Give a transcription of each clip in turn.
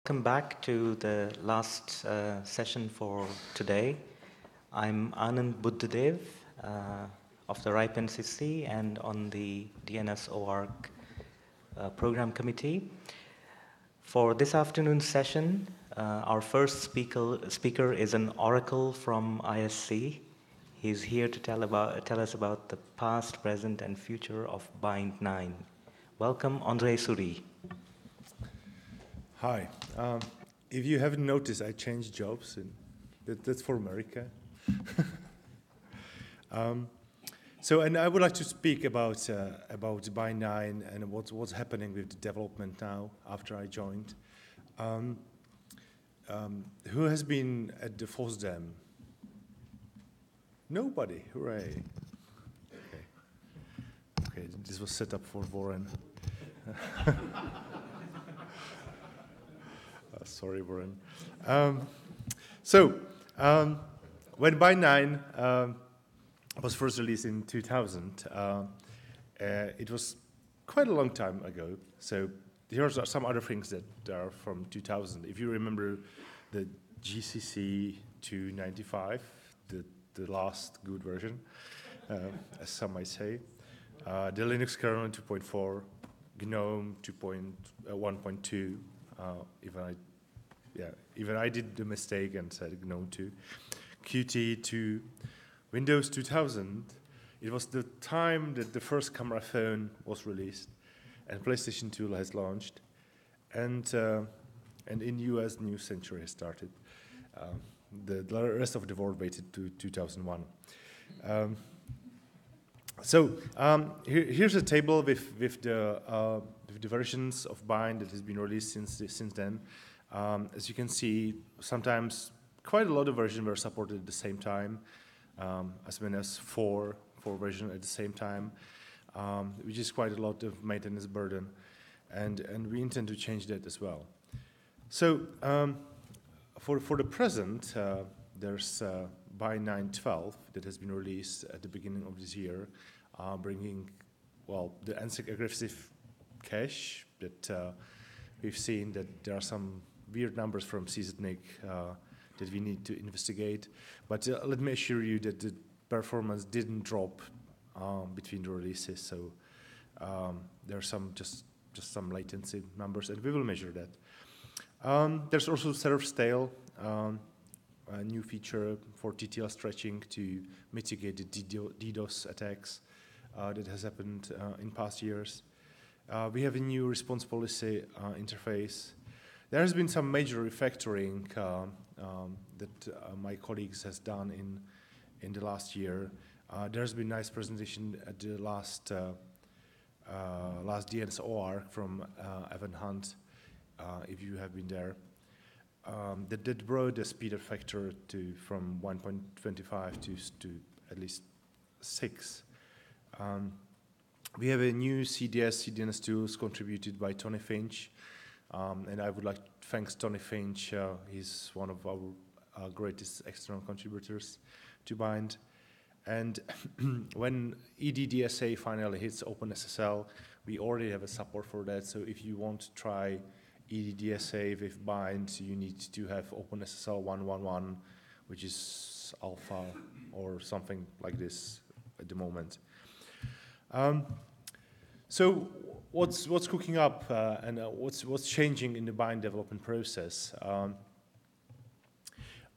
Welcome back to the last session for today. I'm Anand Buddhadev of the RIPE NCC and on the DNS OARC program committee. For this afternoon's session, our first speaker is an oracle from ISC. He's here to tell us about the past, present, and future of Bind 9. Welcome, André Souris. Hi. If you haven't noticed, I changed jobs, and that's for America. And I would like to speak about Bind 9 and what's happening with the development now after I joined. Who has been at the FOSDEM? Nobody. Hooray. Okay, this was set up for Warren. Sorry, Warren. When Bind 9 was first released in 2000, it was quite a long time ago. So here are some other things that are from 2000. If you remember the GCC 295, the last good version, as some might say, the Linux kernel 2.4, GNOME 2.1.2, even I did the mistake and said GNOME 2, Qt 2, Windows 2000. It was the time that the first camera phone was released, and PlayStation 2 has launched, and in US, New Century has started. The rest of the world waited to 2001. Here's a table with the versions of Bind that has been released since then. As you can see, sometimes quite a lot of versions were supported at the same time, as many as four versions at the same time, which is quite a lot of maintenance burden, and we intend to change that as well. So for the present, there's Bind 9.12 that has been released at the beginning of this year, bringing, the NSEC aggressive cache that we've seen that there are some weird numbers from CZNIC that we need to investigate. But let me assure you that the performance didn't drop between the releases. So there are just some latency numbers, and we will measure that. There's also serve stale, a new feature for TTL stretching to mitigate the DDoS attacks that has happened in past years. We have a new response policy interface. There has been some major refactoring that my colleagues has done in the last year. There's been nice presentation at the last DNS OARC from Evan Hunt, if you have been there. That brought the speed factor from 1.25 to at least 6. We have a new CDNS tools contributed by Tony Finch, and I would like to thank Tony Finch. He's one of our greatest external contributors to Bind. And when EDDSA finally hits OpenSSL, we already have a support for that. So if you want to try EDDSA with Bind, you need to have OpenSSL 1.1.1, which is alpha or something like this at the moment. So what's cooking up and what's changing in the Bind development process?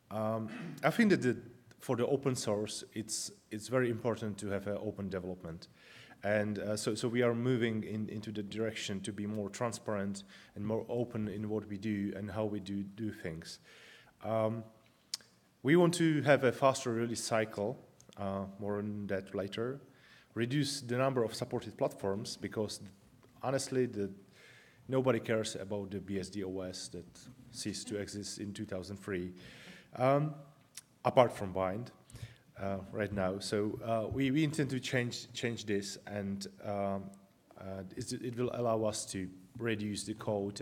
I think that for the open source, it's very important to have an open development. And so we are moving into the direction to be more transparent and more open in what we do and how we do things. We want to have a faster release cycle, more on that later. Reduce the number of supported platforms because, honestly, nobody cares about the BSD OS that ceased to exist in 2003, apart from Bind. Right now, so we intend to change this, and it will allow us to reduce the code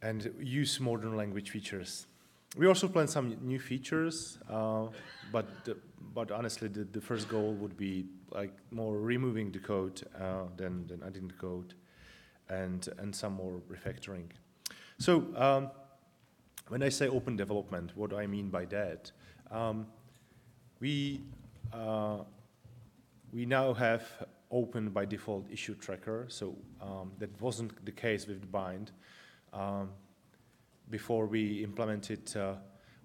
and use modern language features. We also plan some new features, but honestly, the first goal would be like more removing the code than adding the code. and some more refactoring. So when I say open development, what do I mean by that? We now have open by default issue tracker, so that wasn't the case with the bind. Before we implemented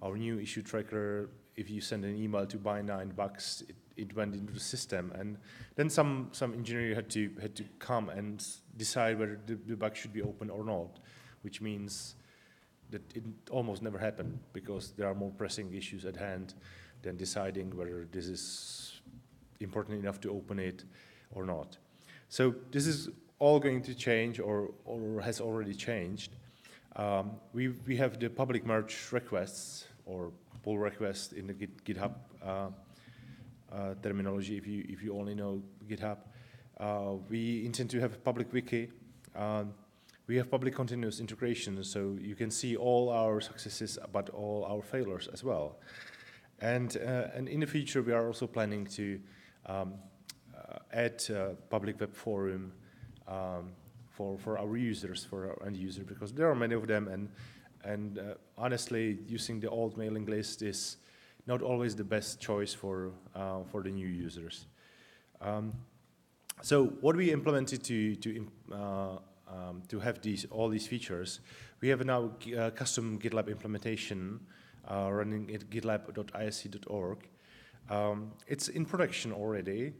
our new issue tracker, if you send an email to bind 9 bugs, it went into the system, and then some engineer had to come and decide whether the bug should be open or not, which means that it almost never happened because there are more pressing issues at hand than deciding whether this is important enough to open it or not. So this is all going to change or has already changed. We have the public merge requests or pull requests in the GitHub terminology, if you only know GitHub. We intend to have a public wiki. We have public continuous integration, so you can see all our successes, but all our failures as well. And in the future, we are also planning to add a public web forum for our users, for our end users, because there are many of them, and honestly, using the old mailing list is not always the best choice for the new users. So what we implemented to have all these features, we have now custom GitLab implementation running at gitlab.isc.org. It's in production already.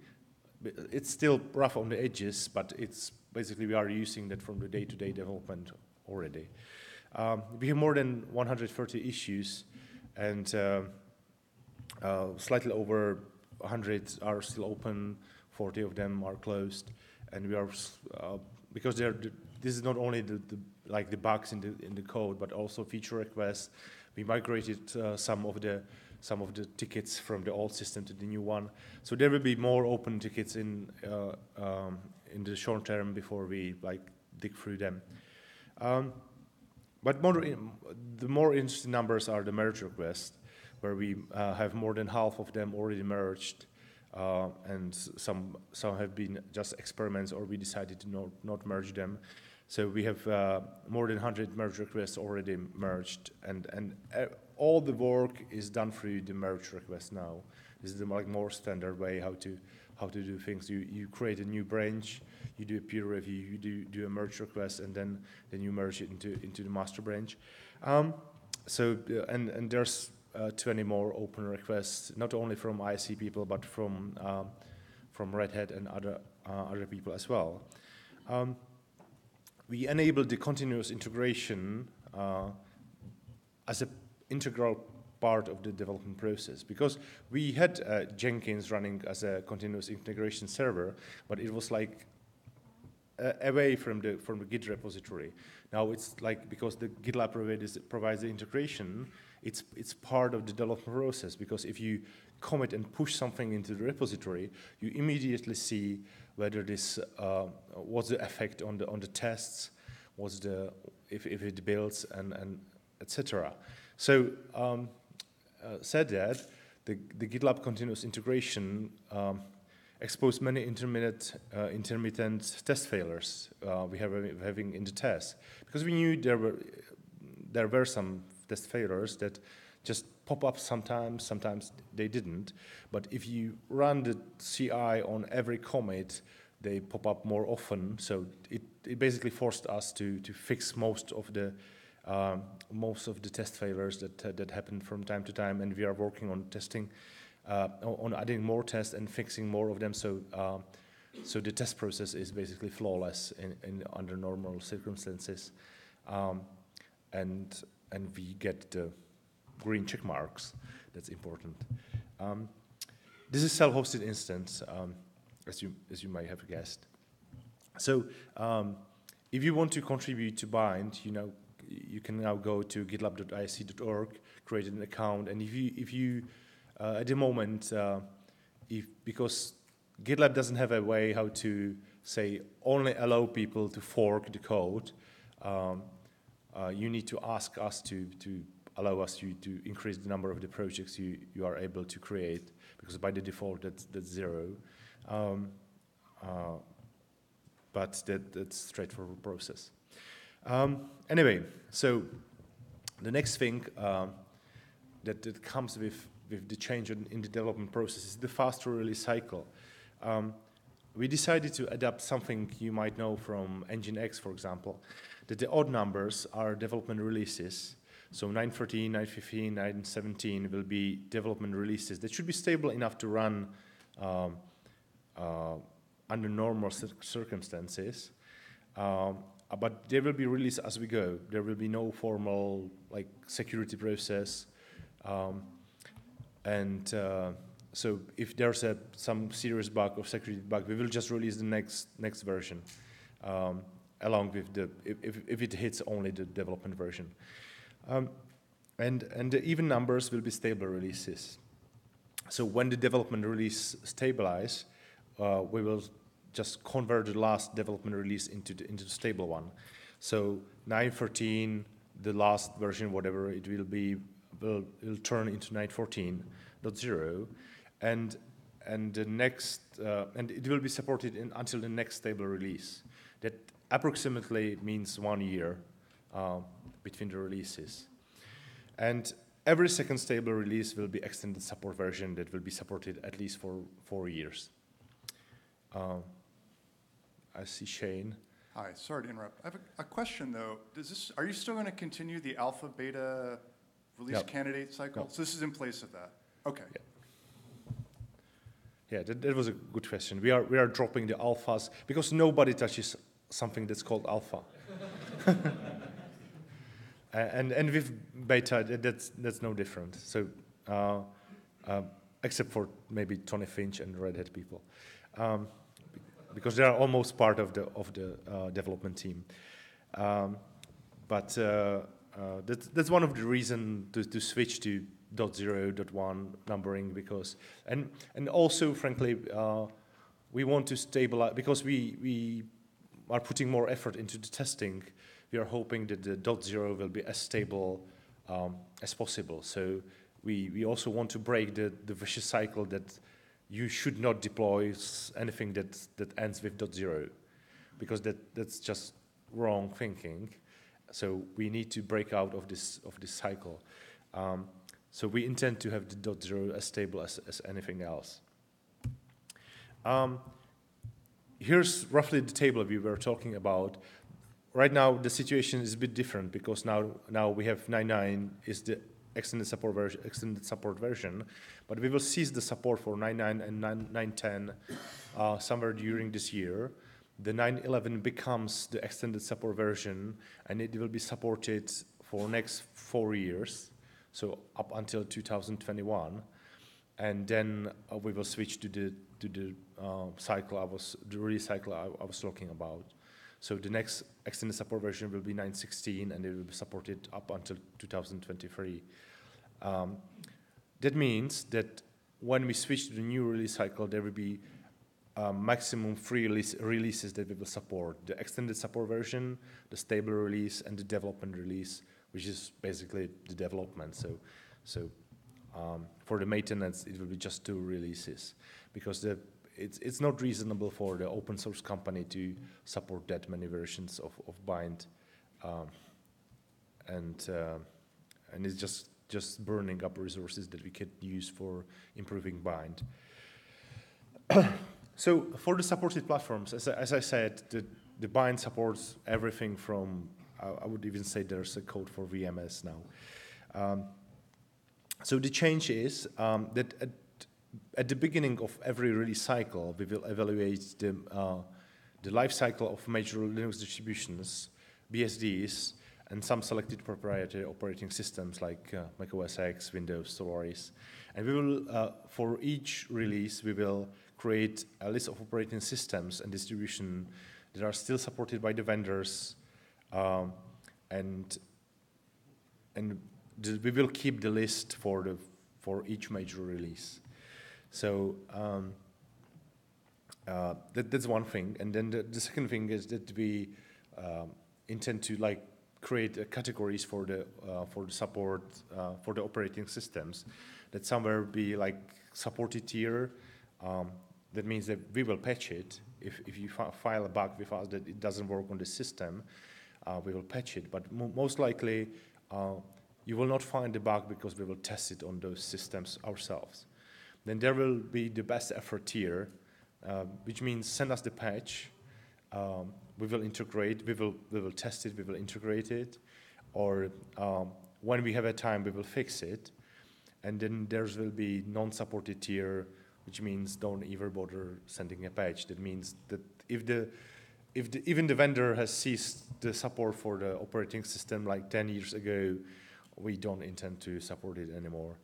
It's still rough on the edges, but it's basically we are using that from the day-to-day development already. We have more than 130 issues, and slightly over 100 are still open, 40 of them are closed, and we are because this is not only the bugs in the code, but also feature requests. We migrated some of the tickets from the old system to the new one, so there will be more open tickets in the short term before we dig through them. But the more interesting numbers are the merge requests, where we have more than half of them already merged, and some have been just experiments, or we decided to not merge them. So we have more than 100 merge requests already merged, and all the work is done through the merge request now. This is the more standard way how to do things. You create a new branch, you do a peer review, you do a merge request, and then you merge it into the master branch. So there's 20 more open requests, not only from IC people, but from Red Hat and other people as well. We enabled the continuous integration as an integral part of the development process, because we had Jenkins running as a continuous integration server, but it was away from the Git repository. Now it's because the GitLab provides the integration, it's part of the development process, because if you commit and push something into the repository, you immediately see whether this what's the effect on the tests, if it builds, and etc. So said that, the GitLab continuous integration exposed many intermittent test failures we have having in the test, because we knew there were some test failures that just pop up sometimes they didn't. But if you run the CI on every commit, they pop up more often. So it basically forced us to fix most of the test failures that happen from time to time, and we are working on testing, on adding more tests and fixing more of them. So the test process is basically flawless under normal circumstances, and we get the green check marks. That's important. This is self-hosted instance, as you might have guessed. So if you want to contribute to Bind, you can now go to gitlab.isc.org, create an account, and if you at the moment, because GitLab doesn't have a way how to say only allow people to fork the code, you need to ask us to allow us to increase the number of the projects you are able to create, because by the default that's 0. but that's a straightforward process. Anyway, so the next thing that comes with the change in the development process is the faster release cycle. We decided to adapt something you might know from Nginx, for example, that the odd numbers are development releases. So 9.13, 9.15, 9.17 will be development releases that should be stable enough to run under normal circumstances. But they will be released as we go. There will be no formal security process. So if there's some serious bug or security bug, we will just release the next version, along with if it hits only the development version. And the even numbers will be stable releases. So when the development release stabilize, we will just convert the last development release into the stable one. So 9.13, the last version, whatever it will be, will turn into 9.14.0, and the next and it will be supported until the next stable release. That approximately means 1 year between the releases. And every second stable release will be extended support version that will be supported at least for 4 years. I see Shane. Hi, sorry to interrupt. I have a question though. Are you still going to continue the alpha beta release candidate cycle? So this is in place of that. Okay. Yeah, that was a good question. We are dropping the alphas because nobody touches something that's called alpha. and with beta, that's no different. So except for maybe Tony Finch and Red Hat people, because they are almost part of the development team. But that's one of the reasons to switch to .0, .1 numbering, because and also frankly we want to stabilize, because we are putting more effort into the testing. We are hoping that the .0 will be as stable as possible. So we also want to break the vicious cycle that you should not deploy anything that ends with .0, because that's just wrong thinking. So we need to break out of this cycle. So we intend to have the .0 as stable as anything else. Here's roughly the table we were talking about. Right now, the situation is a bit different because now we have 9.9 is the extended support version, but we will cease the support for 9.9 and 9.10 somewhere during this year. The 9.11 becomes the extended support version, and it will be supported for next 4 years. So up until 2021, and then we will switch to the release cycle I was talking about. So the next extended support version will be 9.16, and it will be supported up until 2023. That means that when we switch to the new release cycle, there will be maximum 3 releases that we will support: the extended support version, the stable release, and the development release, which is basically the development. So for the maintenance, it will be just 2 releases, because it's not reasonable for the open source company to support that many versions of bind, and it's just burning up resources that we could use for improving bind. So for the supported platforms, as I said, the bind supports everything from, I would even say there's a code for VMS now. So the change is that at the beginning of every release cycle, we will evaluate the life cycle of major Linux distributions, BSDs, and some selected proprietary operating systems like Mac OS X, Windows, Solaris. And we will, for each release, we will create a list of operating systems and distribution that are still supported by the vendors, and we will keep the list for each major release. So that's one thing, and then the second thing is that we intend to create categories for the support for the operating systems, that somewhere be supported tier. That means that we will patch it if you file a bug with us that it doesn't work on the system, we will patch it. But most likely, you will not find the bug because we will test it on those systems ourselves. Then there will be the best effort tier, which means send us the patch. We will integrate. We will test it. We will integrate it, or when we have a time, we will fix it. And then there will be non-supported tier, which means don't even bother sending a patch. That means that even the vendor has ceased the support for the operating system like 10 years ago, we don't intend to support it anymore.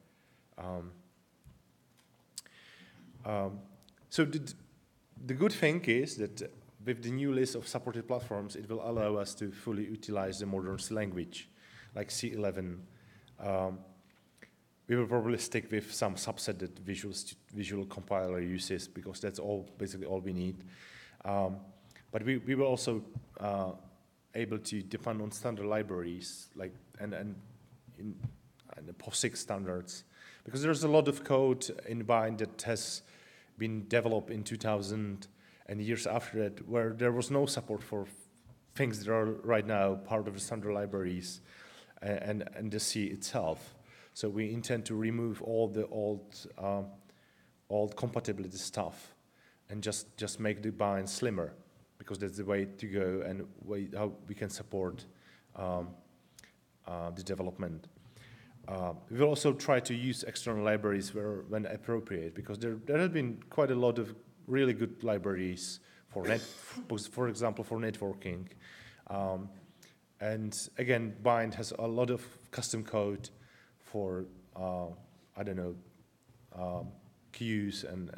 So the good thing is that with the new list of supported platforms, it will allow us to fully utilize the modern language, like C11. We will probably stick with some subset that Visual Compiler uses because that's basically all we need. But we will also able to depend on standard libraries like and the POSIX standards, because there's a lot of code in Bind that has been developed in 2000 and years after that, where there was no support for things that are right now part of the standard libraries and the C itself. So we intend to remove all the old compatibility stuff and just make the bind slimmer, because that's the way to go and how we can support the development. We will also try to use external libraries when appropriate, because there have been quite a lot of really good libraries for example, for networking. And again, Bind has a lot of custom code for, I don't know, queues and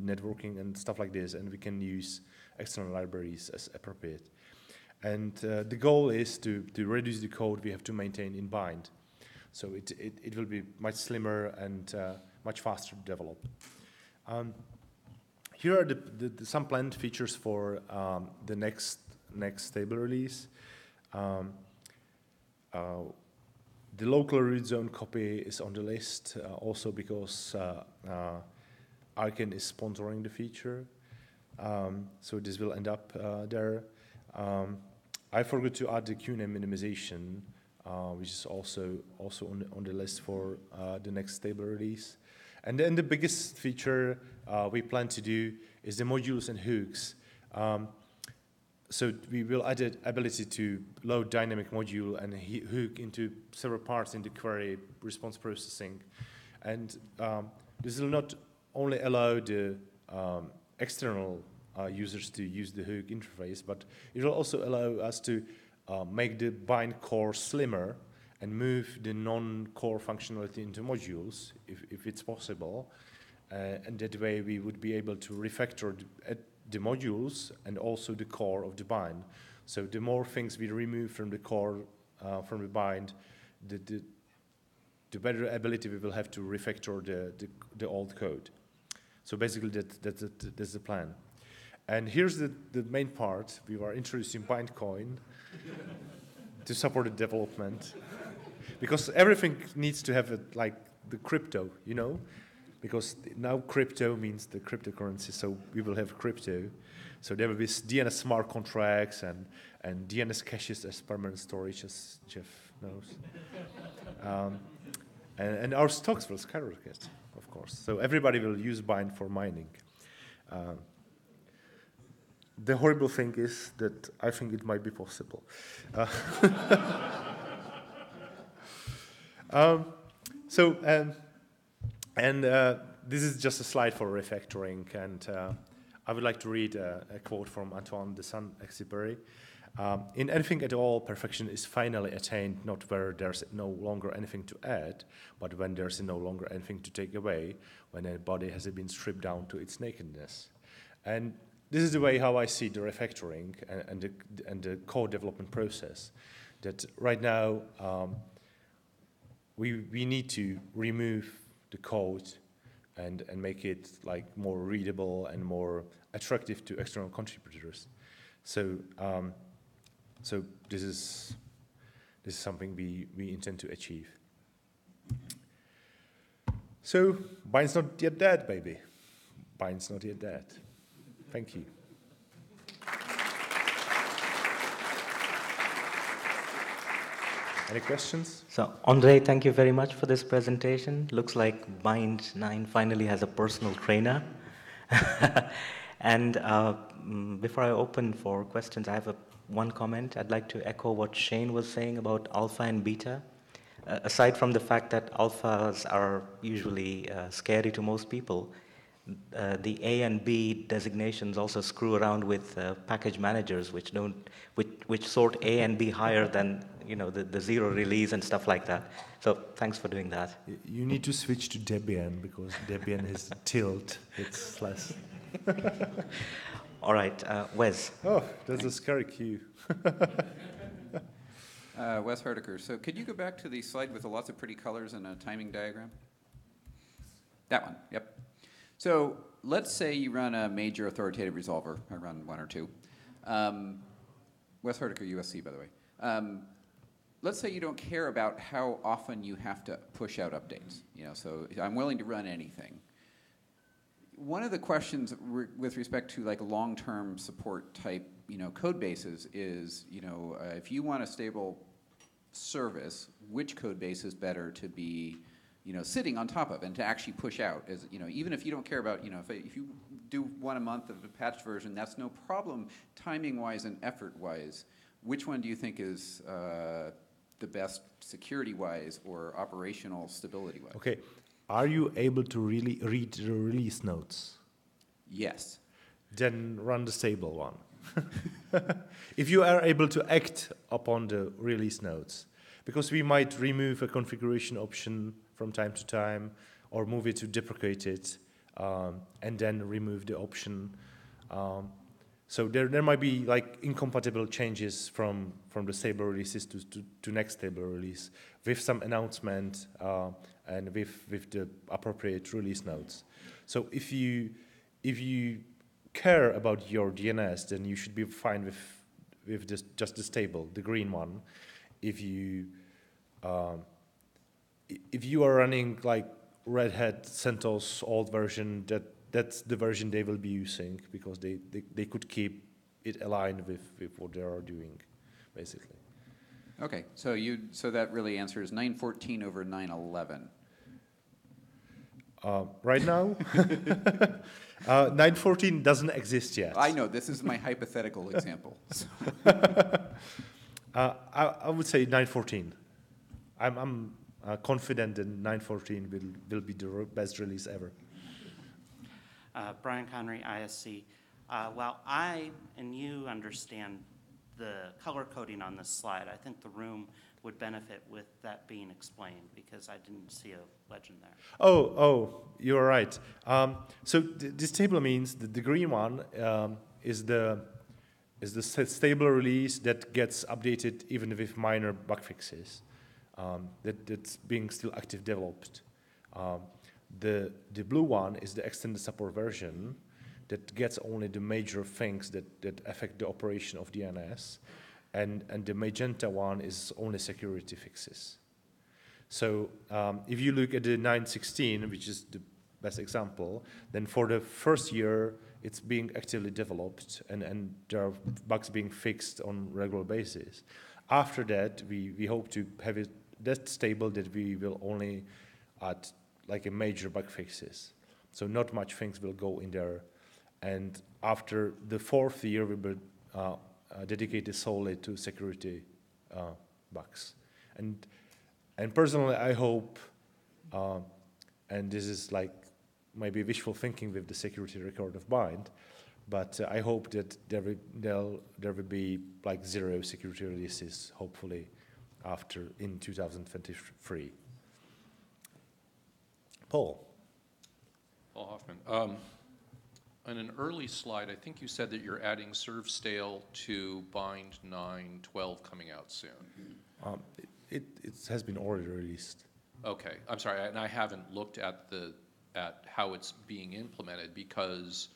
networking and stuff like this, and we can use external libraries as appropriate. And the goal is to reduce the code we have to maintain in Bind. So it will be much slimmer and much faster to develop. Here are some planned features for the next stable release. The local root zone copy is on the list, also because Arken is sponsoring the feature. So this will end up there. I forgot to add the QNAME minimization, which is also on the list for the next stable release. And then the biggest feature we plan to do is the modules and hooks. So we will add the ability to load dynamic module and hook into several parts in the query response processing. And this will not only allow the external users to use the hook interface, but it will also allow us to make the bind core slimmer and move the non-core functionality into modules, if it's possible. And that way we would be able to refactor the modules and also the core of the bind. So the more things we remove from the core, from the bind, the better ability we will have to refactor the old code. So basically that's the plan. And here's the main part. We are introducing Bindcoin to support the development, because everything needs to have like the crypto, you know? Because now crypto means the cryptocurrency, so we will have crypto. So there will be DNS smart contracts and DNS caches as permanent storage, as Jeff knows. And our stocks will skyrocket, of course. So everybody will use Bind for mining. The horrible thing is that I think it might be possible. This is just a slide for refactoring, and I would like to read a quote from Antoine de Saint-Exupéry. In anything at all, perfection is finally attained, not where there's no longer anything to add, but when there's no longer anything to take away, when a body has been stripped down to its nakedness. And this is the way how I see the refactoring and the code development process. That right now, we need to remove the code and make it like more readable and more attractive to external contributors. So this is something we intend to achieve. So Bind's not yet dead, baby. Bind's not yet dead. Thank you. Any questions? So, Andre, thank you very much for this presentation. Looks like Bind 9 finally has a personal trainer. And before I open for questions, I have one comment. I'd like to echo what Shane was saying about alpha and beta. Aside from the fact that alphas are usually scary to most people, the A and B designations also screw around with package managers, which sort A and B higher than the zero release and stuff like that. So thanks for doing that. You need to switch to Debian because Debian has tilt. It's less. All right, Wes. Oh, that's a scary cue. Wes Hardiker. So could you go back to the slide with the lots of pretty colors and a timing diagram? That one, yep. So let's say you run a major authoritative resolver. I run one or two. Wes Hardiker, USC, by the way. Let's say you don't care about how often you have to push out updates. So I'm willing to run anything. One of the questions with respect to like long-term support type, code bases is, if you want a stable service, which code base is better to be, sitting on top of and to actually push out? As even if you don't care about, if you do one a month of a patched version, that's no problem, timing-wise and effort-wise. Which one do you think is the best security-wise or operational stability-wise? Okay. Are you able to really read the release notes? Yes. Then run the stable one. If you are able to act upon the release notes, because we might remove a configuration option from time to time or move it to deprecate it and then remove the option. So there might be like incompatible changes from the stable releases to next stable release with some announcement and with the appropriate release notes. So if you care about your DNS, then you should be fine with just the stable, the green one. If you are running like Red Hat CentOS old version, that's the version they will be using because they could keep it aligned with what they are doing, basically. Okay, so that really answers 9.14 over 9.11. Right now, 9.14 doesn't exist yet. I know, this is my hypothetical example. I would say 9.14. I'm confident that 9.14 will be the best release ever. Brian Connery, ISC. While I and you understand the color coding on this slide, I think the room would benefit with that being explained because I didn't see a legend there. Oh, you're right. So this table means that the green one is the stable release that gets updated even with minor bug fixes. That's being still active developed. The blue one is the extended support version that gets only the major things that affect the operation of DNS, and the magenta one is only security fixes. So if you look at the 9.16, which is the best example, then for the first year it's being actively developed and there are bugs being fixed on regular basis. After that, we hope to have it that stable that we will only add like a major bug fixes. So not much things will go in there. And after the fourth year, we will dedicate it solely to security bugs. And personally, I hope, and this is like maybe wishful thinking with the security record of Bind, but I hope that there will be like 0 security releases, hopefully, in 2023. Paul Hoffman. On an early slide, I think you said that you're adding serve stale to bind 9.12 coming out soon. It has been already released. Okay, I'm sorry, and I haven't looked at how it's being implemented because,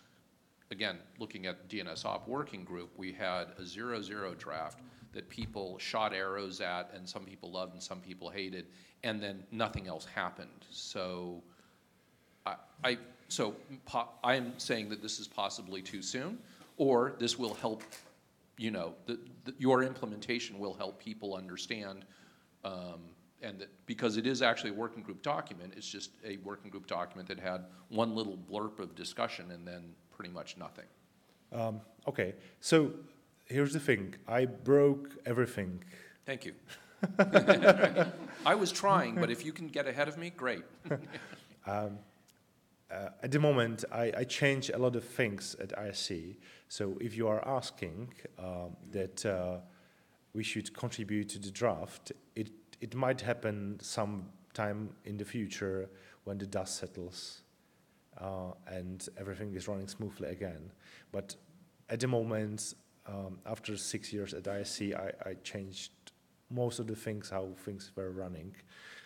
again, looking at DNS OP working group, we had a 0.0 draft that people shot arrows at, and some people loved and some people hated, and then nothing else happened. So I'm saying that this is possibly too soon, or this will help, your implementation will help people understand And that because it is actually a working group document, it's just a working group document that had one little blurb of discussion and then pretty much nothing. Okay, so here's the thing. I broke everything. Thank you. I was trying, but if you can get ahead of me, great. At the moment, I change a lot of things at ISC. So if you are asking that we should contribute to the draft, it might happen sometime in the future when the dust settles and everything is running smoothly again. But at the moment, after 6 years at ISC, I changed most of the things, how things were running.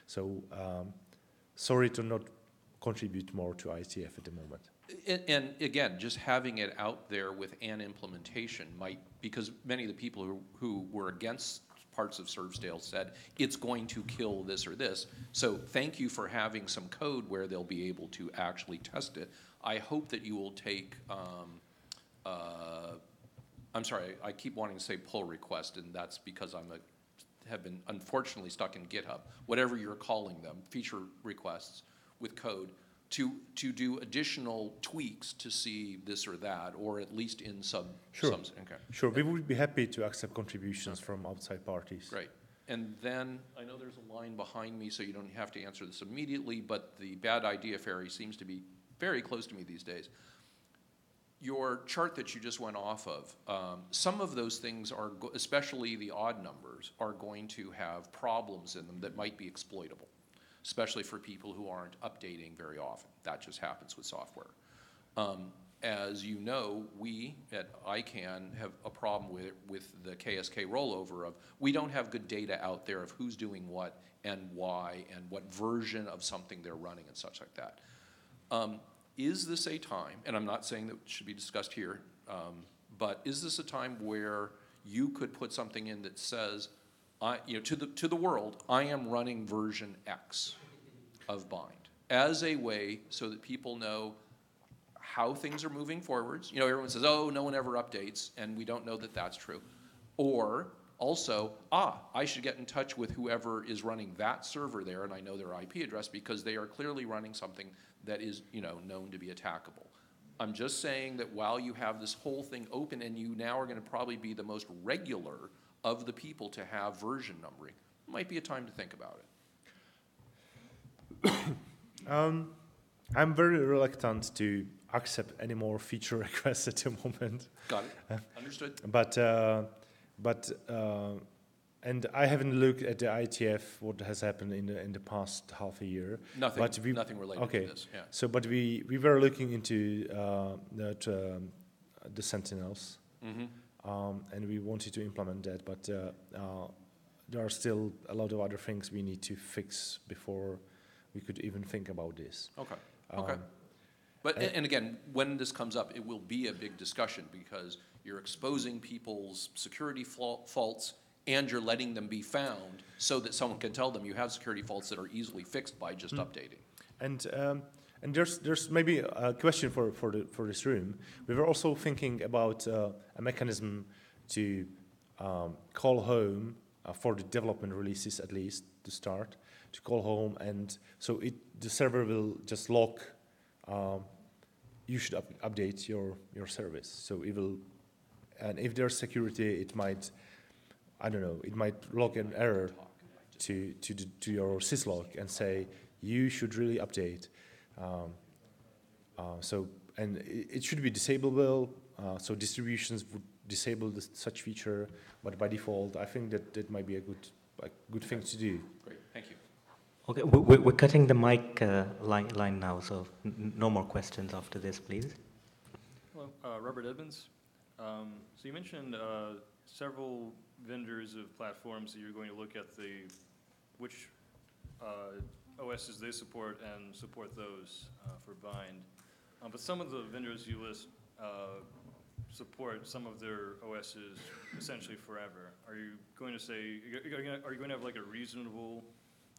So sorry to not contribute more to ITF at the moment. And again, just having it out there with an implementation might, because many of the people who were against parts of Surfsdale said, it's going to kill this or this. So thank you for having some code where they'll be able to actually test it. I hope that you will take, I'm sorry, I keep wanting to say pull request, and that's because have been unfortunately stuck in GitHub, whatever you're calling them, feature requests with code, to do additional tweaks to see this or that, or at least in some. Okay. Sure, we would be happy to accept contributions from outside parties. Great. And then, I know there's a line behind me, so you don't have to answer this immediately, but the bad idea fairy seems to be very close to me these days. Your chart that you just went off of, some of those things are, especially the odd numbers, are going to have problems in them that might be exploitable, especially for people who aren't updating very often. That just happens with software. As you know, we at ICANN have a problem with the KSK rollover of, we don't have good data out there of who's doing what and why and what version of something they're running and such like that. Is this a time, and I'm not saying that it should be discussed here, but is this a time where you could put something in that says, to the world, I am running version X of bind as a way so that people know how things are moving forwards. Everyone says, oh, no one ever updates, and we don't know that that's true. Or also, I should get in touch with whoever is running that server there, and I know their IP address because they are clearly running something that is, known to be attackable. I'm just saying that while you have this whole thing open and you now are going to probably be the most regular of the people to have version numbering, it might be a time to think about it. I'm very reluctant to accept any more feature requests at the moment. Got it. Understood. And I haven't looked at the ITF, what has happened in the past half a year. Nothing related to this. Yeah. So, but we were looking into the Sentinels, and we wanted to implement that, but there are still a lot of other things we need to fix before we could even think about this. Okay. Okay. But and again, when this comes up, it will be a big discussion because you're exposing people's security faults and you're letting them be found so that someone can tell them you have security faults that are easily fixed by just updating. And there's maybe a question for this room. We were also thinking about a mechanism to call home for the development releases, at least to start, to call home, and so the server will just log. You should update your service. So it will, and if there's security, it might, I don't know, it might log an error to your syslog and say you should really update. And it should be disableable. So distributions would disable such feature, but by default, I think that might be a good thing to do. Great, thank you. Okay, we're cutting the mic line now, so no more questions after this, please. Hello, Robert Edmonds. So you mentioned several vendors of platforms that you're going to look at which OSs they support and support those for bind. But some of the vendors you list support some of their OSs essentially forever. Are you going to say, are you going to have like a reasonable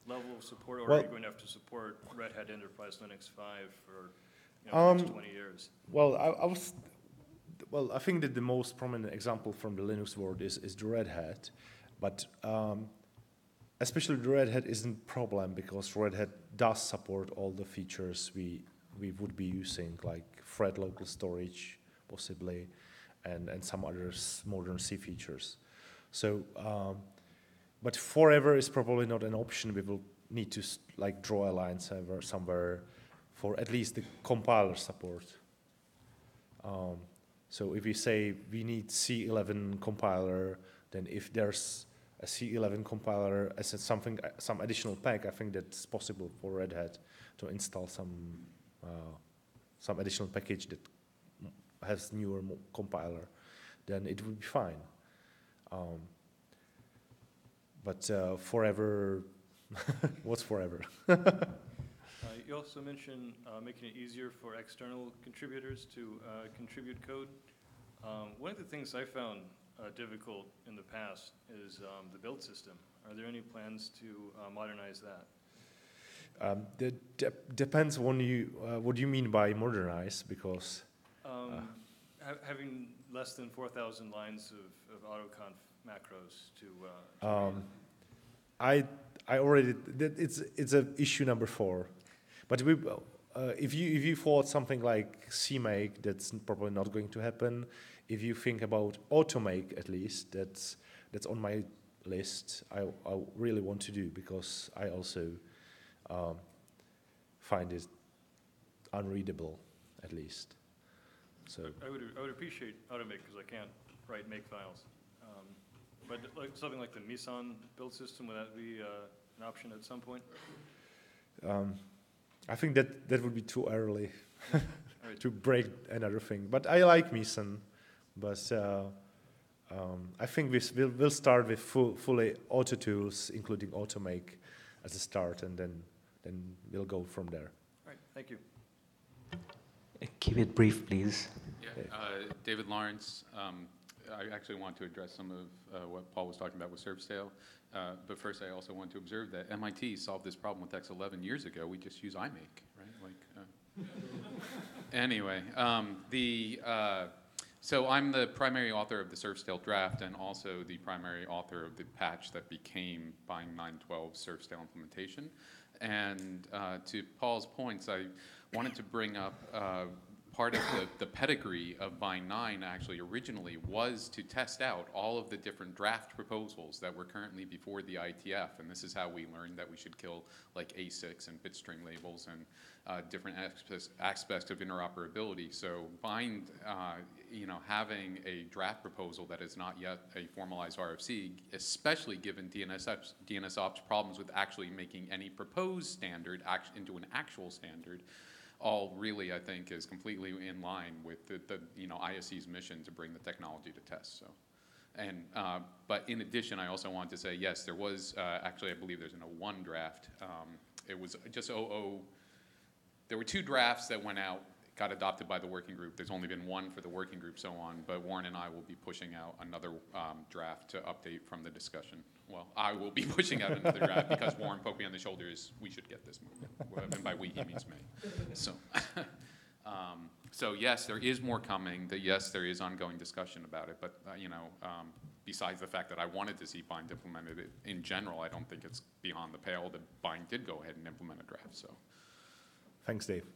level of support, or are you going to have to support Red Hat Enterprise Linux 5 for the next 20 years? Well, I think that the most prominent example from the Linux world is the Red Hat, but especially the Red Hat isn't a problem because Red Hat does support all the features we would be using, like thread local storage, possibly, and some other modern C features. So, but forever is probably not an option. We will need to like draw a line somewhere for at least the compiler support. So if we say we need C11 compiler, then if there's a C11 compiler as some additional pack, I think that's possible for Red Hat to install some additional package that has newer compiler, then it would be fine. But forever, what's forever? You also mentioned making it easier for external contributors to contribute code. One of the things I found difficult in the past is the build system. Are there any plans to modernize that? Depends on what you mean by modernize, because having less than 4,000 lines of autoconf macros to I already it's a issue number 4, but we if you thought something like CMake, that's probably not going to happen. If you think about automake, at least that's on my list. I really want to do, because I also find it unreadable, at least. So I would appreciate automake because I can't write make files. But like something like the Meson build system, would that be an option at some point? I think that would be too early Right. to break another thing. But I like Meson, but I think we'll start with fully auto tools, including automake as a start, and then we'll go from there. All right, thank you. Keep it brief, please. Yeah, David Lawrence. I actually want to address some of what Paul was talking about with ServStale. But first, I also want to observe that MIT solved this problem with X11 years ago. We just use iMake, right? Like, anyway, so I'm the primary author of the ServStale draft and also the primary author of the patch that became Bind 9.12 ServStale implementation. And to Paul's points, I wanted to bring up part of the pedigree of Bind 9 actually originally was to test out all of the different draft proposals that were currently before the ITF, and this is how we learned that we should kill like A6 and bitstring labels and different aspects of interoperability. So Bind, having a draft proposal that is not yet a formalized RFC, especially given DNS Ops problems with actually making any proposed standard into an actual standard, all really, I think, is completely in line with the ISC's mission to bring the technology to test. So, and but in addition, I also want to say, yes, there was actually, I believe there's an 01 draft. It was just 00. There were 2 drafts that went out, got adopted by the working group. There's only been 1 for the working group, so on. But Warren and I will be pushing out another draft to update from the discussion. Well, I will be pushing out another draft because Warren poked me on the shoulder we should get this moving. And by we, he means me. So, so yes, there is more coming. Yes, there is ongoing discussion about it. But, besides the fact that I wanted to see Bind implemented in general, I don't think it's beyond the pale that Bind did go ahead and implement a draft. So, thanks, Dave.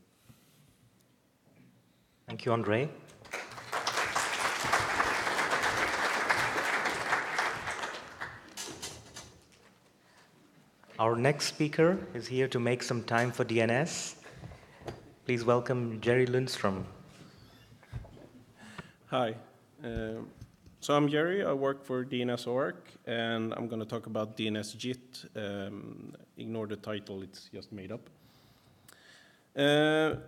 Thank you, Andre. Our next speaker is here to make some time for DNS. Please welcome Jerry Lundstrom. Hi. So I'm Jerry. I work for DNS OARC, and I'm going to talk about DNS JIT. Ignore the title, it's just made up. To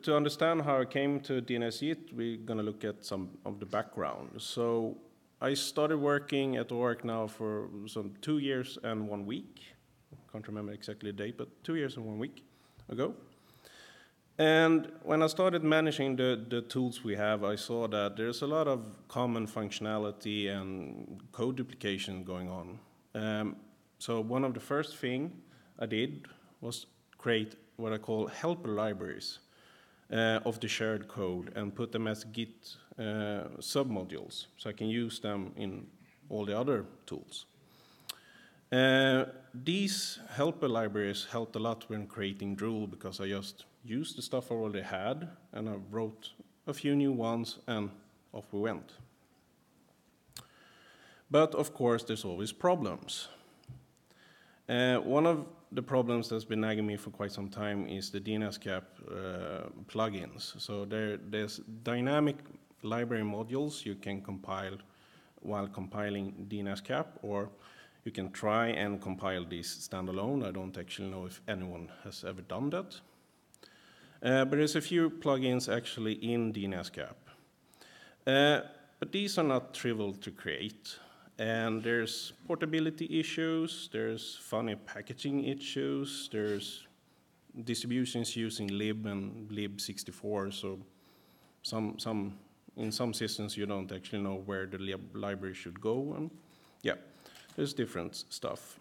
understand how I came to DNS JIT, we're going to look at some of the background. So I started working at OARC now for some 2 years and 1 week. Can't remember exactly the date, but 2 years and 1 week ago. And when I started managing the tools we have, I saw that there's a lot of common functionality and code duplication going on. So one of the first things I did was create what I call helper libraries of the shared code and put them as Git submodules, so I can use them in all the other tools. These helper libraries helped a lot when creating Drool because I just used the stuff I already had and I wrote a few new ones and off we went. But of course there's always problems. One of the problems that's been nagging me for quite some time is the DNS cap plugins. So there's dynamic library modules you can compile while compiling DNS cap, or you can try and compile these standalone. I don't actually know if anyone has ever done that. But there's a few plugins actually in DNS cap. But these are not trivial to create. And there's portability issues, there's funny packaging issues, there's distributions using lib and lib64, so in some systems you don't actually know where the library should go, and yeah, there's different stuff.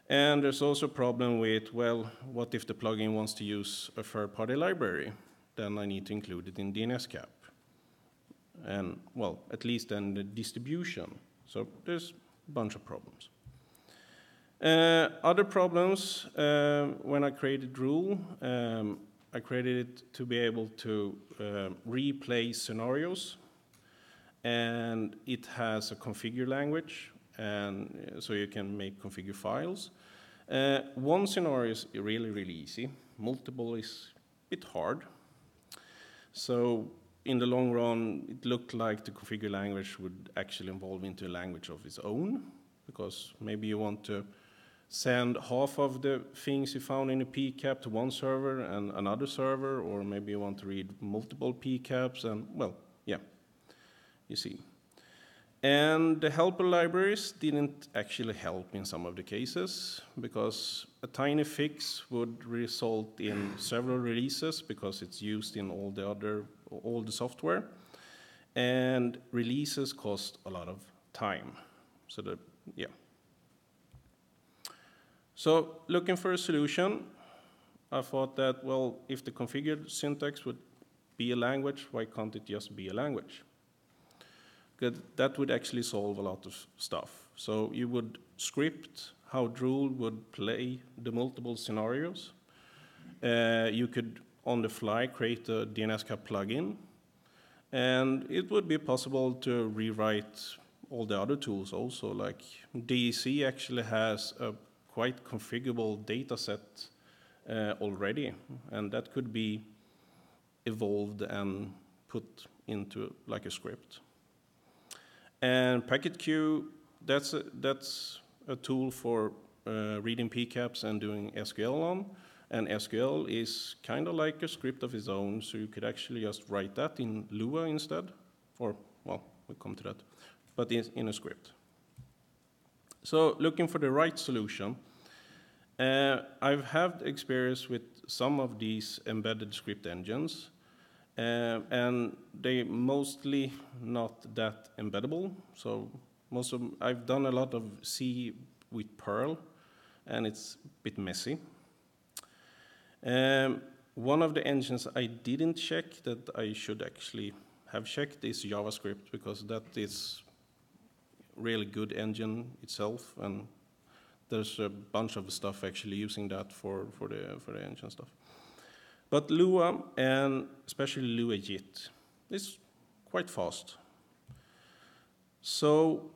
And there's also a problem with, well, what if the plugin wants to use a third-party library? Then I need to include it in DNS cap. And, well, at least then the distribution. So there's a bunch of problems. Other problems, when I created Drool, I created it to be able to replay scenarios, and it has a configure language, and so you can make configure files. One scenario is really, really easy. Multiple is a bit hard. So in the long run, it looked like the configure language would actually evolve into a language of its own, because maybe you want to send half of the things you found in a PCAP to one server and another server, or maybe you want to read multiple PCAPs, and, well, yeah, you see. And the helper libraries didn't actually help in some of the cases, because a tiny fix would result in several releases because it's used in all the software, and releases cost a lot of time. So yeah. So looking for a solution, I thought that, well, if the configured syntax would be a language, why can't it just be a language? That would actually solve a lot of stuff. So you would script how Drool would play the multiple scenarios. You could, on the fly, create a DNS cap plugin. And it would be possible to rewrite all the other tools also. Like DEC actually has a quite configurable data set already. And that could be evolved and put into like a script. And packet queue, that's a tool for reading PCAPs and doing SQL on. And SQL is kind of like a script of its own, so you could actually just write that in Lua instead. Or, well, we'll come to that. But in a script. So looking for the right solution, I've had experience with some of these embedded script engines. And they mostly not that embeddable. So I've done a lot of C with Perl, and it's a bit messy. One of the engines I didn't check that I should actually have checked is JavaScript, because that is really good engine itself, and there's a bunch of stuff actually using that for the engine stuff. But Lua, and especially Lua JIT, is quite fast. So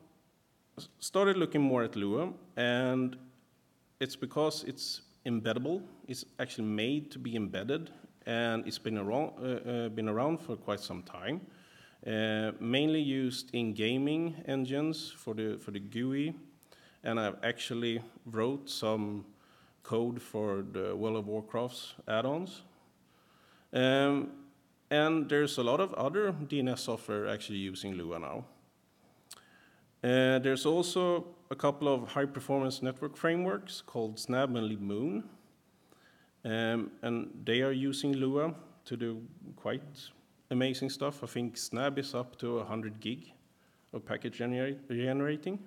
started looking more at Lua, and it's because it's embeddable. It's actually made to be embedded, and it's been around for quite some time. Mainly used in gaming engines for the GUI, and I've actually wrote some code for the World of Warcraft's add-ons. And there's a lot of other DNS software actually using Lua now. There's also a couple of high-performance network frameworks called Snab and libmoon. And they are using Lua to do quite amazing stuff. I think Snab is up to 100 gig of packet generating.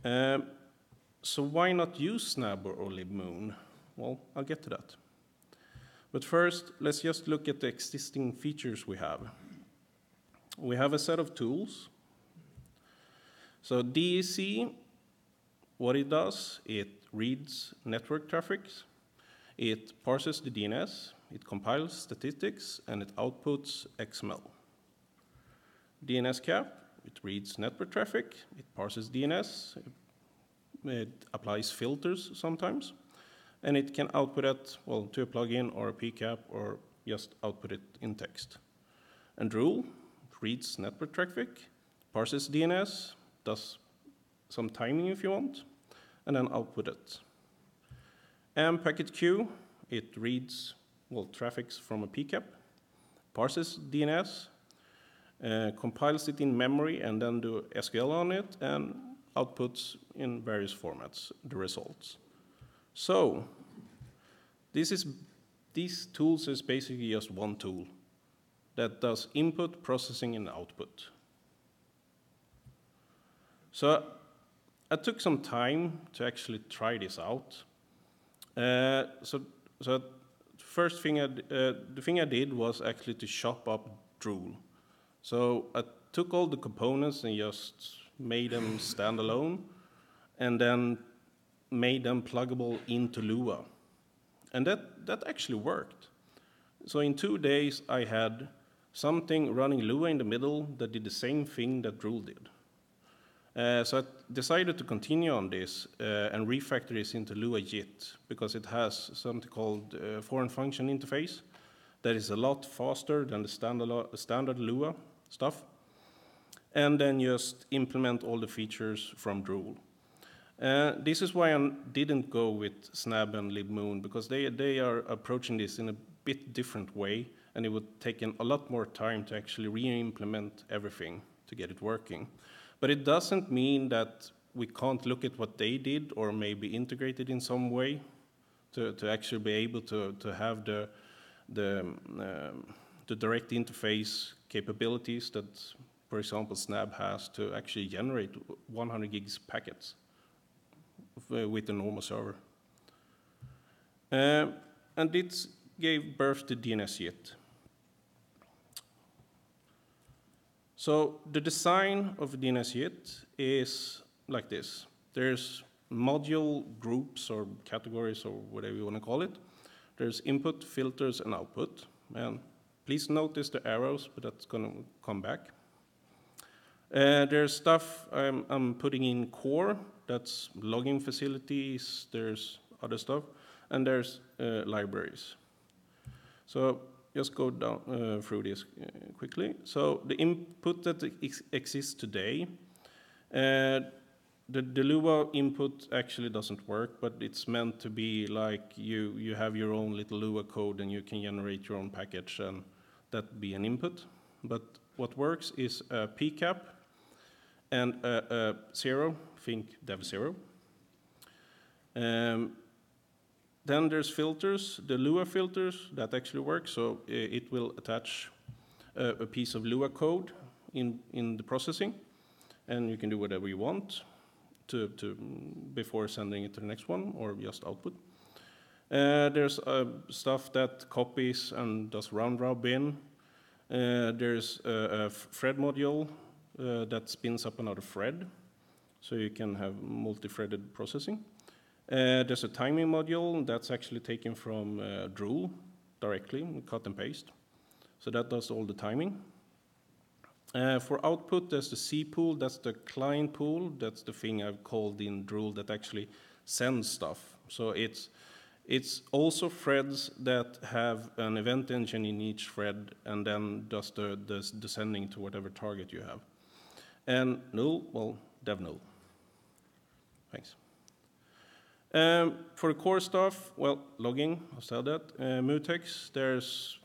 So why not use Snab or libmoon? Well, I'll get to that. But first, let's just look at the existing features we have. We have a set of tools. So DEC what it does, it reads network traffic, it parses the DNS, it compiles statistics, and it outputs XML. DNS cap, it reads network traffic, it parses DNS, it applies filters sometimes, and it can output it, well, to a plugin or a PCAP or just output it in text. And Drool reads network traffic, parses DNS, does some timing if you want, and then output it. And packet queue, it reads, well, traffics from a PCAP, parses DNS, compiles it in memory and then do SQL on it, and outputs in various formats the results. So these tools is basically just one tool that does input, processing, and output. So I took some time to actually try this out. So first thing the thing I did was actually to chop up Drool. So I took all the components and just made them standalone, and then made them pluggable into Lua. And that actually worked. So in 2 days, I had something running Lua in the middle that did the same thing that Drool did. So I decided to continue on this and refactor this into Lua JIT, because it has something called foreign function interface that is a lot faster than the standard Lua stuff, and then just implement all the features from Drool. This is why I didn't go with Snab and libmoon, because they are approaching this in a bit different way, and it would take a lot more time to actually re-implement everything to get it working. But it doesn't mean that we can't look at what they did or maybe integrate it in some way to actually be able to have the direct interface capabilities that, for example, Snab has to actually generate 100 gigs packets with a normal server. And it gave birth to DNS JIT. So the design of DNS JIT is like this. There's module groups or categories or whatever you want to call it. There's input, filters, and output. And please notice the arrows, but that's going to come back. There's stuff I'm putting in core. That's logging facilities. There's other stuff. And there's libraries. So just go down through this quickly. So the input that exists today, the Lua input actually doesn't work, but it's meant to be like you have your own little Lua code and you can generate your own package and that be an input. But what works is a PCAP and a zero, think dev zero. Then there's filters, the Lua filters, that actually work. So it will attach a piece of Lua code in the processing, and you can do whatever you want before sending it to the next one, or just output. There's stuff that copies and does round robin. There's a thread module that spins up another thread, so you can have multi-threaded processing. There's a timing module that's actually taken from Drool directly, cut and paste. So that does all the timing. For output, there's the C pool, that's the client pool. That's the thing I've called in Drool that actually sends stuff. So it's also threads that have an event engine in each thread and then does the sending to whatever target you have. And null, well, dev null. Thanks. For the core stuff, well, logging, I said that. Mutex, there's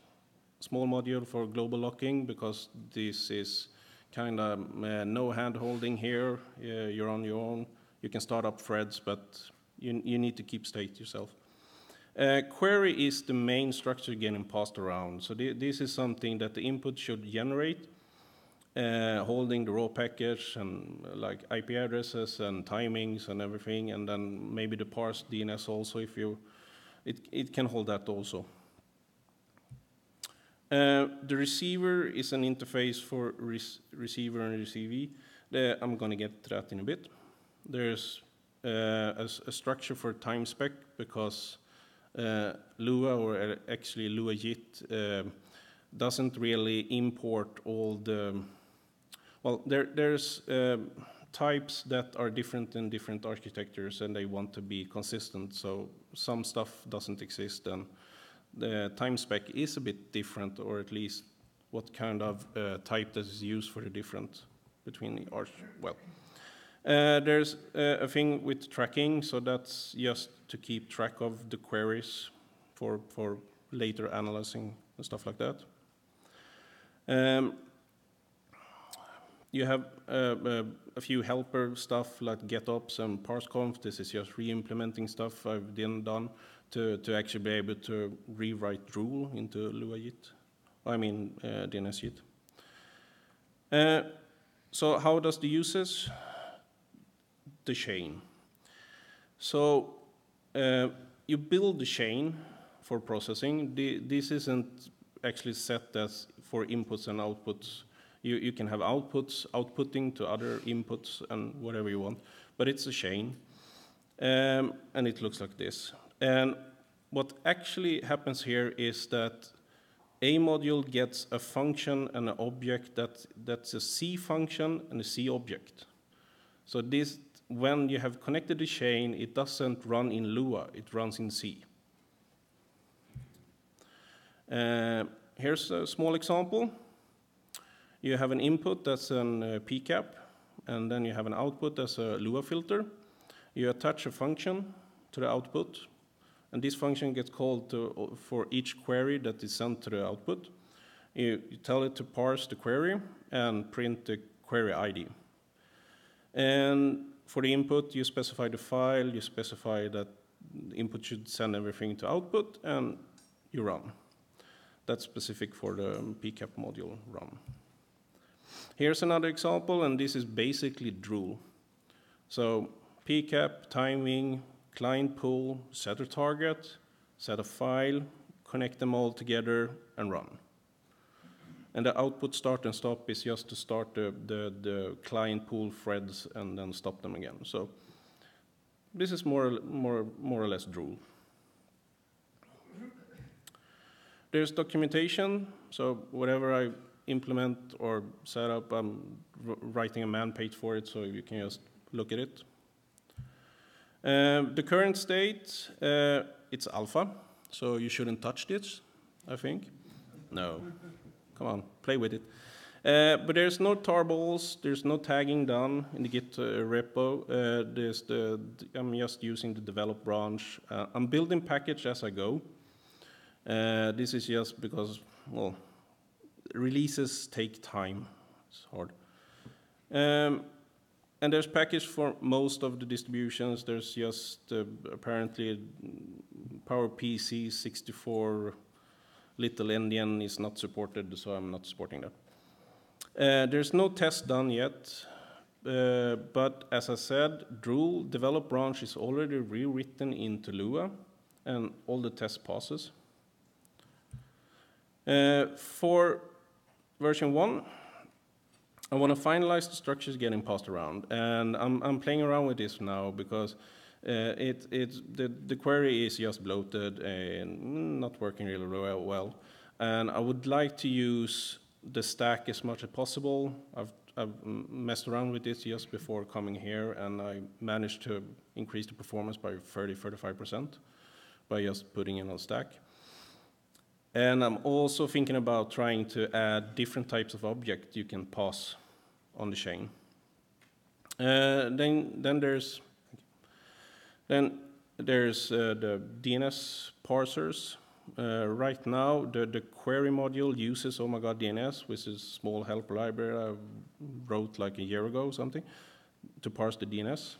a small module for global locking because this is kind of no hand-holding here. You're on your own. You can start up threads, but you need to keep state yourself. Query is the main structure getting passed around. So this is something that the input should generate, holding the raw package and like IP addresses and timings and everything, and then maybe the parsed DNS also if it can hold that also. The receiver is an interface for receiver and receivee. I'm going to get to that in a bit. There's a structure for time spec because Lua, or actually Lua JIT, doesn't really import all the, well, there's types that are different in different architectures and they want to be consistent, so some stuff doesn't exist, and the time spec is a bit different, or at least what kind of type that is used for the different between the arch. Well, there's a thing with tracking, so that's just to keep track of the queries for later analyzing and stuff like that. You have a few helper stuff like getops and parseconf. This is just re-implementing stuff I've done to actually be able to rewrite rule into Lua JIT. I mean DNS JIT. So how does the uses? The chain. So you build the chain for processing. This isn't actually set as for inputs and outputs. You can have outputs outputting to other inputs and whatever you want, but it's a chain, and it looks like this. And what actually happens here is that a module gets a function and an object that's a C function and a C object. So this, when you have connected the chain, it doesn't run in Lua, it runs in C. Here's a small example. You have an input that's an PCAP, and then you have an output that's a Lua filter. You attach a function to the output, and this function gets called for each query that is sent to the output. You tell it to parse the query and print the query ID. And for the input, you specify the file, you specify that the input should send everything to output, and you run. That's specific for the PCAP module run. Here's another example, and this is basically Drool. So PCAP, timing, client pool, set a target, set a file, connect them all together, and run. And the output start and stop is just to start the client pool threads and then stop them again. So this is more or less Drool. There's documentation, so whatever I implement or set up, I'm writing a man page for it, so you can just look at it. The current state, it's alpha, so you shouldn't touch this, I think. No, come on, play with it. But there's no tarballs, there's no tagging done in the Git repo. I'm just using the develop branch. I'm building package as I go. This is just because, well, releases take time. It's hard. And there's package for most of the distributions. There's just apparently PowerPC 64 little endian is not supported, so I'm not supporting that. There's no test done yet, but as I said, Drool develop branch is already rewritten into Lua, and all the test passes. For version 1, I want to finalize the structures getting passed around, and I'm playing around with this now because the query is just bloated and not working really well. And I would like to use the stack as much as possible. I've messed around with this just before coming here, and I managed to increase the performance by 35% by just putting in a stack. And I'm also thinking about trying to add different types of objects you can pass on the chain. Then there's the DNS parsers. Right now, the query module uses DNS, which is a small helper library I wrote like a year ago or something, to parse the DNS.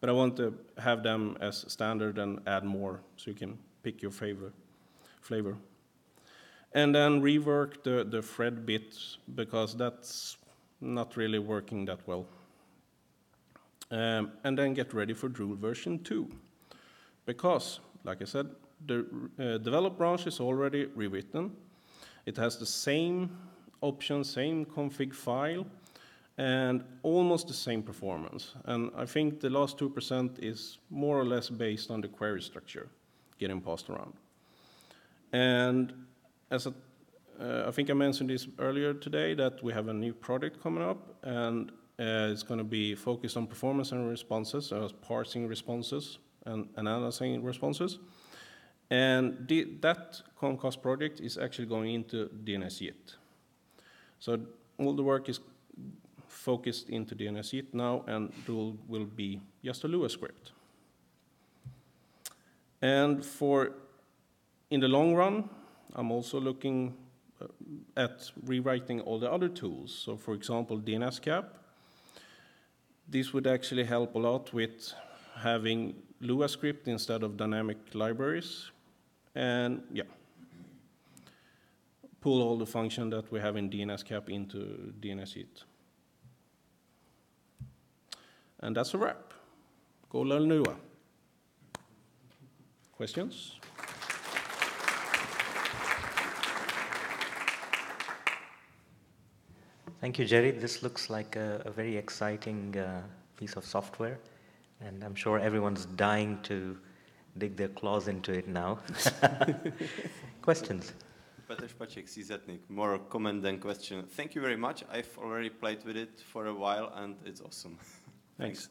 But I want to have them as standard and add more, so you can pick your flavor. And then rework the thread bit, because that's not really working that well. And then get ready for Drool version 2. Because, like I said, the develop branch is already rewritten. It has the same option, same config file, and almost the same performance. And I think the last 2% is more or less based on the query structure getting passed around. And as I think I mentioned this earlier today, that we have a new project coming up, and it's going to be focused on performance and responses, parsing responses and analyzing responses. And that Comcast project is actually going into DNS YIT. So all the work is focused into DNS YIT now, and rule will be just a Lua script. And in the long run, I'm also looking at rewriting all the other tools. So for example, DNS cap. This would actually help a lot with having Lua script instead of dynamic libraries. And yeah, pull all the function that we have in DNS cap into DNS YIT. And that's a wrap. Go learn Lua. Questions? Thank you, Jerry. This looks like a very exciting piece of software, and I'm sure everyone's dying to dig their claws into it now. Questions? Peter Špaček, CZNIC. More comment than question. Thank you very much. I've already played with it for a while, and it's awesome. Thanks.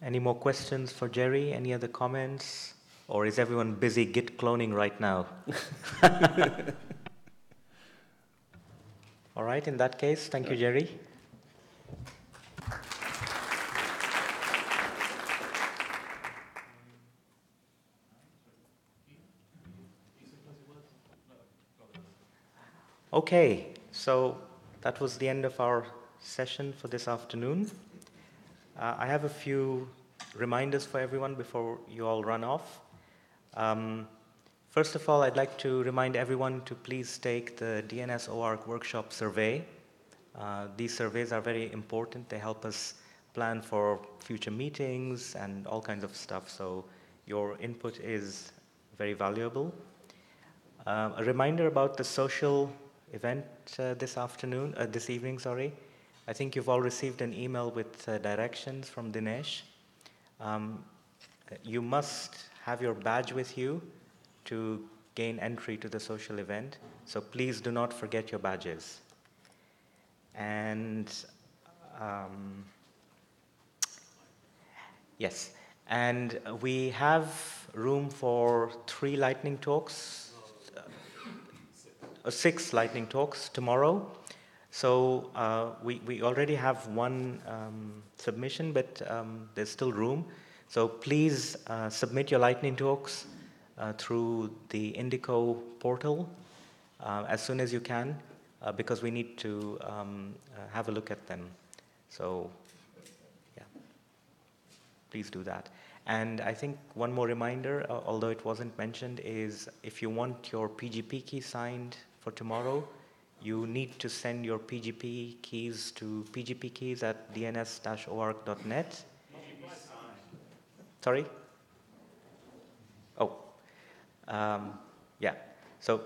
Any more questions for Jerry? Any other comments? Or is everyone busy Git cloning right now? All right, in that case, thank you, Jerry. Okay, so that was the end of our session for this afternoon. I have a few reminders for everyone before you all run off. First of all, I'd like to remind everyone to please take the DNS OARC workshop survey. These surveys are very important. They help us plan for future meetings and all kinds of stuff, so your input is very valuable. A reminder about the social event this evening, sorry. I think you've all received an email with directions from Dinesh. You must have your badge with you to gain entry to the social event, so please do not forget your badges. And yes, and we have room for 3 lightning talks, 6 lightning talks tomorrow. So we already have 1 submission, but there's still room. So please submit your lightning talks through the Indico portal as soon as you can, because we need to have a look at them. So yeah, please do that. And I think one more reminder, although it wasn't mentioned, is if you want your PGP key signed for tomorrow, you need to send your PGP keys to pgpkeys@dns-oarc.net. Sorry? Oh. Yeah. So.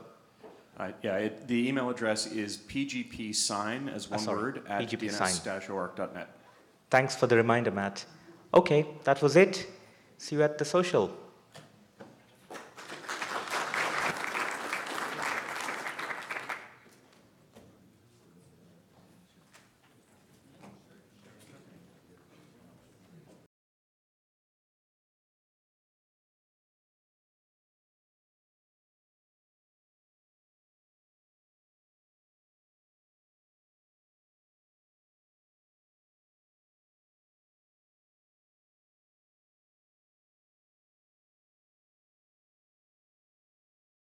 Yeah, the email address is pgpsign, as one word, at dns-oarc.net. Thanks for the reminder, Matt. Okay, that was it. See you at the social.